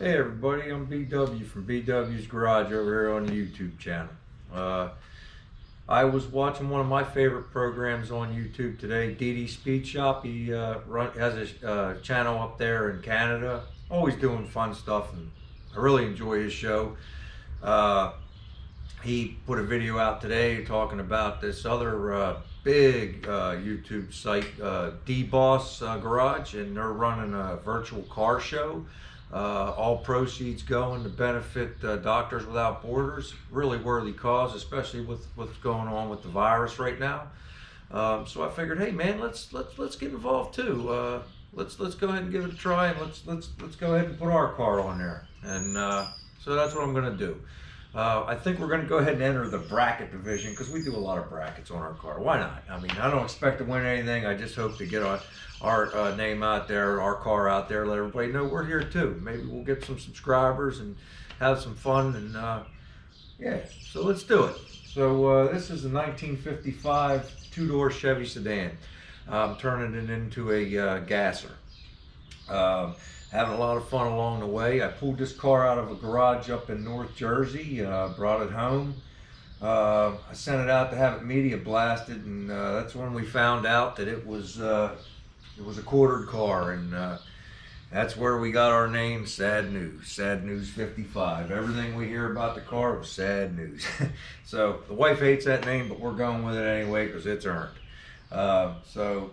Hey everybody, I'm BW from BW's Garage over here on the YouTube channel. I was watching one of my favorite programs on YouTube today, DD Speed Shop. He has a channel up there in Canada, always doing fun stuff, and I really enjoy his show. He put a video out today talking about this other big YouTube site, Deboss Garage, and they're running a virtual car show. All proceeds going to benefit Doctors Without Borders. Really worthy cause, especially with what's going on with the virus right now. So I figured, hey man, let's get involved too. Let's go ahead and give it a try, and let's go ahead and put our car on there. And so that's what I'm going to do. I think we're going to go ahead and enter the bracket division because we do a lot of brackets on our car. Why not? I mean, I don't expect to win anything. I just hope to get our name out there, our car out there, let everybody know we're here too. Maybe we'll get some subscribers and have some fun. And yeah, so let's do it. So this is a 1955 two-door Chevy sedan. I'm turning it into a gasser. Having a lot of fun along the way. I pulled this car out of a garage up in North Jersey, brought it home. I sent it out to have it media blasted, and that's when we found out that it was a quartered car, and that's where we got our name, Sad News 55. Everything we hear about the car was sad news. So the wife hates that name, but we're going with it anyway because it's earned. So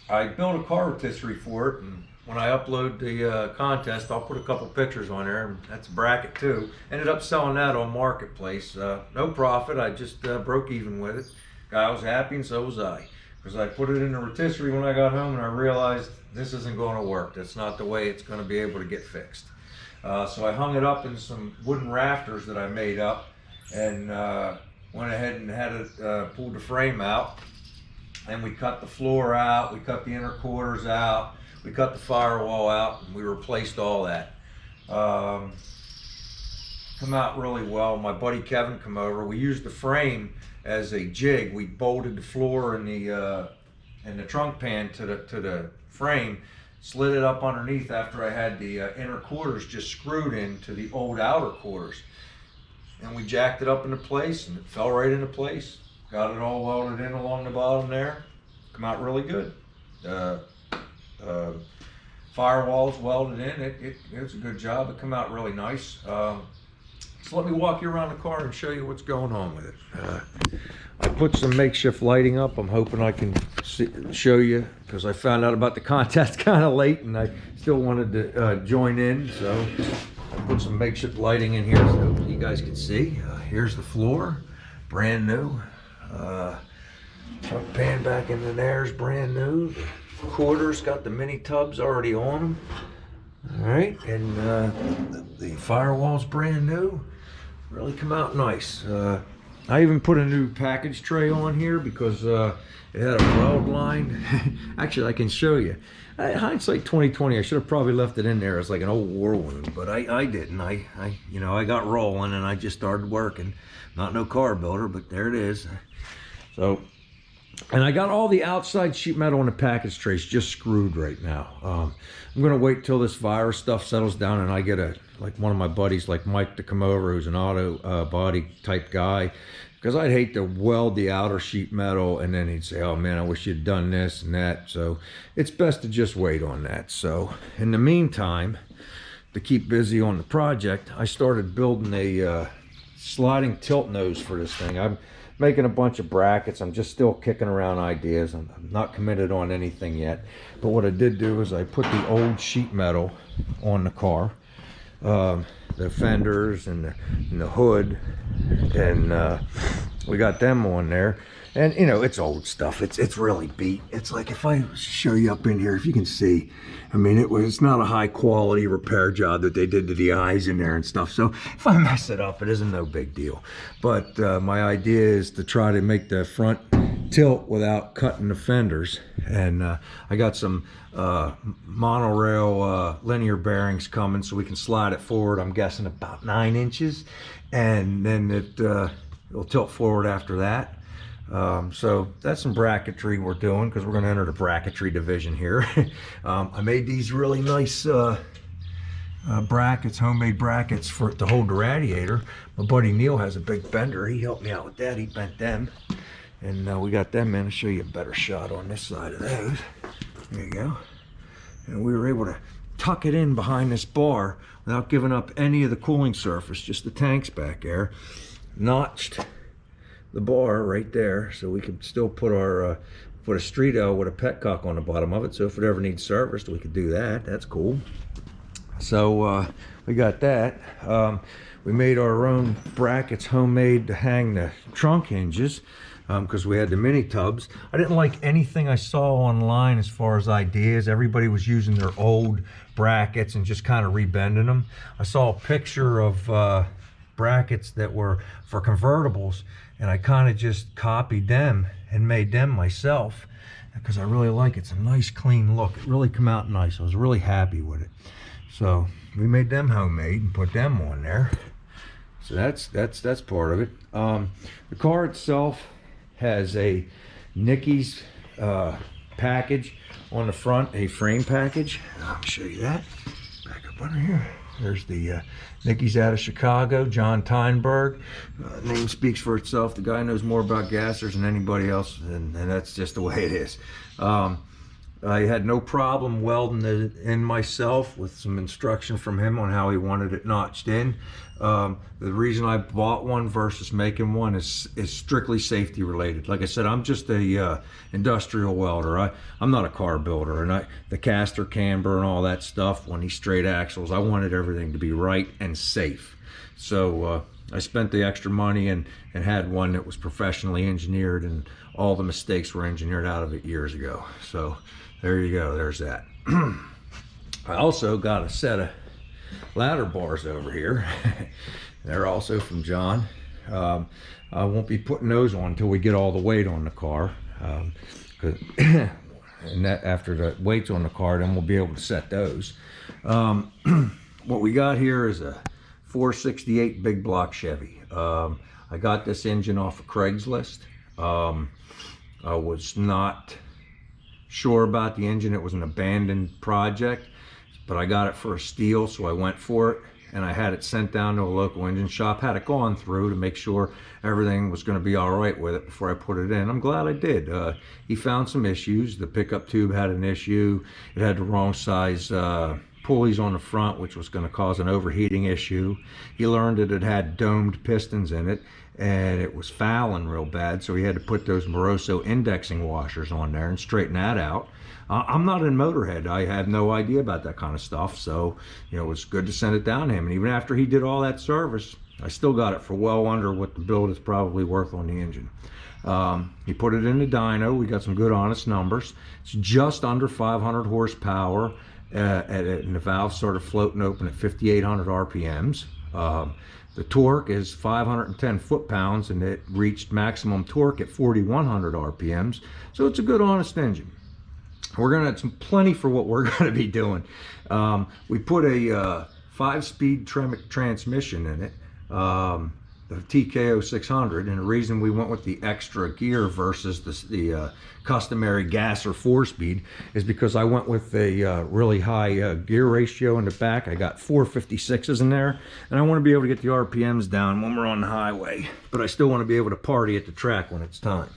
I built a car rotisserie for it, and when I upload the contest, I'll put a couple pictures on there, and that's a bracket too. Ended up selling that on Marketplace. No profit, I just broke even with it. Guy was happy and so was I. Because I put it in the rotisserie when I got home and I realized this isn't going to work. That's not the way it's going to be able to get fixed. So I hung it up in some wooden rafters that I made up, and went ahead and had it pulled the frame out. And we cut the floor out, we cut the inner quarters out, we cut the firewall out, and we replaced all that. Come out really well. My buddy Kevin come over. We used the frame as a jig. We bolted the floor and the trunk pan to the frame, slid it up underneath after I had the inner quarters just screwed into the old outer quarters. And we jacked it up into place, and it fell right into place. Got it all welded in along the bottom there. Come out really good. Firewall's welded in. It's a good job. It come out really nice. So let me walk you around the car and show you what's going on with it. I put some makeshift lighting up. I'm hoping I can show you, because I found out about the contest kind of late and I still wanted to join in. So I put some makeshift lighting in here so you guys can see. Here's the floor, brand new. Trunk pan back in there is brand new. The quarters got the mini tubs already on them. All right, and the firewall's brand new. Really come out nice. I even put a new package tray on here because it had a weld line. Actually, I can show you. Hindsight 2020, I should have probably left it in there as like an old war wound, but I didn't. I got rolling and I just started working. Not no car builder, but there it is. So, and I got all the outside sheet metal on the package trays just screwed right now. I'm gonna wait till this virus stuff settles down and I get one of my buddies like Mike to come over, who's an auto body type guy, because I'd hate to weld the outer sheet metal and then he'd say, oh man, I wish you'd done this and that. So it's best to just wait on that. So in the meantime, to keep busy on the project, I started building a sliding tilt nose for this thing. I'm making a bunch of brackets. I'm just still kicking around ideas. I'm not committed on anything yet. But what I did do is I put the old sheet metal on the car, the fenders and the hood, and we got them on there. And you know, it's old stuff. It's really beat. It's like, if I show you up in here, if you can see, I mean, it's not a high quality repair job that they did to the eyes in there and stuff. So if I mess it up, it isn't no big deal. But my idea is to try to make the front tilt without cutting the fenders. And I got some monorail linear bearings coming so we can slide it forward. I'm guessing about 9 inches, and then it'll tilt forward after that. So that's some bracketry we're doing, because we're going to enter the bracketry division here. I made these really nice brackets, homemade brackets for to hold the radiator. My buddy Neil has a big bender. He helped me out with that. He bent them, and we got them in. I'll show you a better shot on this side of those. There you go. And we were able to tuck it in behind this bar without giving up any of the cooling surface, just the tanks back there. Notched the bar right there so we could still put our put a street L with a petcock on the bottom of it, so if it ever needs serviced we could do that. That's cool. So we got that. We made our own brackets, homemade, to hang the trunk hinges, because we had the mini tubs. I didn't like anything I saw online as far as ideas. Everybody was using their old brackets and just kind of rebending them. I saw a picture of brackets that were for convertibles, and I kind of just copied them and made them myself because I really like it. It's a nice clean look. It really come out nice. I was really happy with it. So we made them homemade and put them on there. So that's part of it. The car itself has a Nicky's package on the front, a frame package. I'll show you that. Back up under here. There's the Nicky's out of Chicago, John Teinberg. Name speaks for itself. The guy knows more about gassers than anybody else, and that's just the way it is. I had no problem welding it in myself with some instruction from him on how he wanted it notched in. The reason I bought one versus making one is strictly safety related. Like I said, I'm just a industrial welder. I'm not a car builder, and the caster camber and all that stuff on these straight axles, I wanted everything to be right and safe. So I spent the extra money and had one that was professionally engineered, and all the mistakes were engineered out of it years ago. So there you go, there's that. I also got a set of ladder bars over here. They're also from John. I won't be putting those on until we get all the weight on the car. And that, after the weight's on the car, then we'll be able to set those. What we got here is a 468 big block Chevy. I got this engine off of Craigslist. I was not sure about the engine. It was an abandoned project, but I got it for a steal, so I went for it, and I had it sent down to a local engine shop, had it gone through to make sure everything was going to be all right with it before I put it in. I'm glad I did. He found some issues. The pickup tube had an issue. It had the wrong size pulleys on the front, which was going to cause an overheating issue. He learned that it had domed pistons in it, and it was fouling real bad, so he had to put those Moroso indexing washers on there and straighten that out. I'm not in Motorhead. I have no idea about that kind of stuff, so you know, it was good to send it down to him. And even after he did all that service, I still got it for well under what the build is probably worth on the engine. He put it in the dyno. We got some good honest numbers. It's just under 500 horsepower, and the valve started floating open at 5,800 RPMs. The torque is 510 foot-pounds, and it reached maximum torque at 4,100 RPMs. So it's a good honest engine. We're gonna have some plenty for what we're gonna be doing. We put a 5-speed Tremec transmission in it, the TKO 600, and the reason we went with the extra gear versus the customary gas or 4-speed is because I went with a really high gear ratio in the back. I got 456s in there, and I want to be able to get the RPMs down when we're on the highway, but I still want to be able to party at the track when it's time.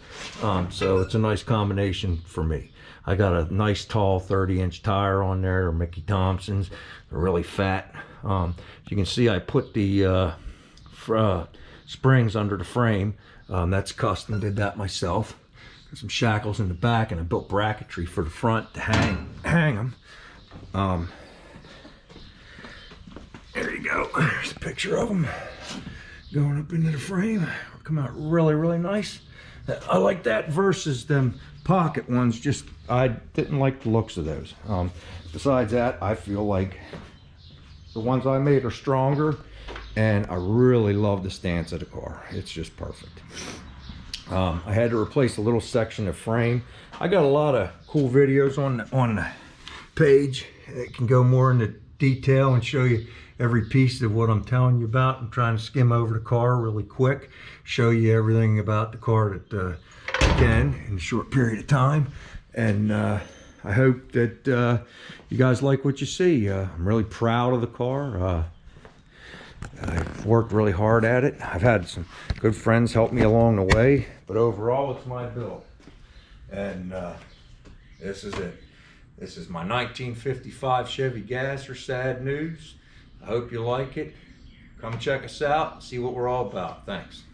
So it's a nice combination for me. I got a nice tall 30-inch tire on there, Mickey Thompson's. They're really fat. You can see I put the springs under the frame. That's custom, did that myself. Got some shackles in the back, and I built bracketry for the front to hang them. There you go. There's a picture of them going up into the frame. It'll come out really, really nice. I like that versus them pocket ones. Just, I didn't like the looks of those. Besides that, I feel like the ones I made are stronger, and I really love the stance of the car. It's just perfect. I had to replace a little section of frame. I got a lot of cool videos on the page that can go more into detail and show you every piece of what I'm telling you about. I'm trying to skim over the car really quick, show you everything about the car that I can in a short period of time. And I hope that you guys like what you see. I'm really proud of the car. I've worked really hard at it. I've had some good friends help me along the way, but overall it's my build. And this is it. This is my 1955 Chevy Gasser, sad news. I hope you like it. Come check us out and see what we're all about. Thanks.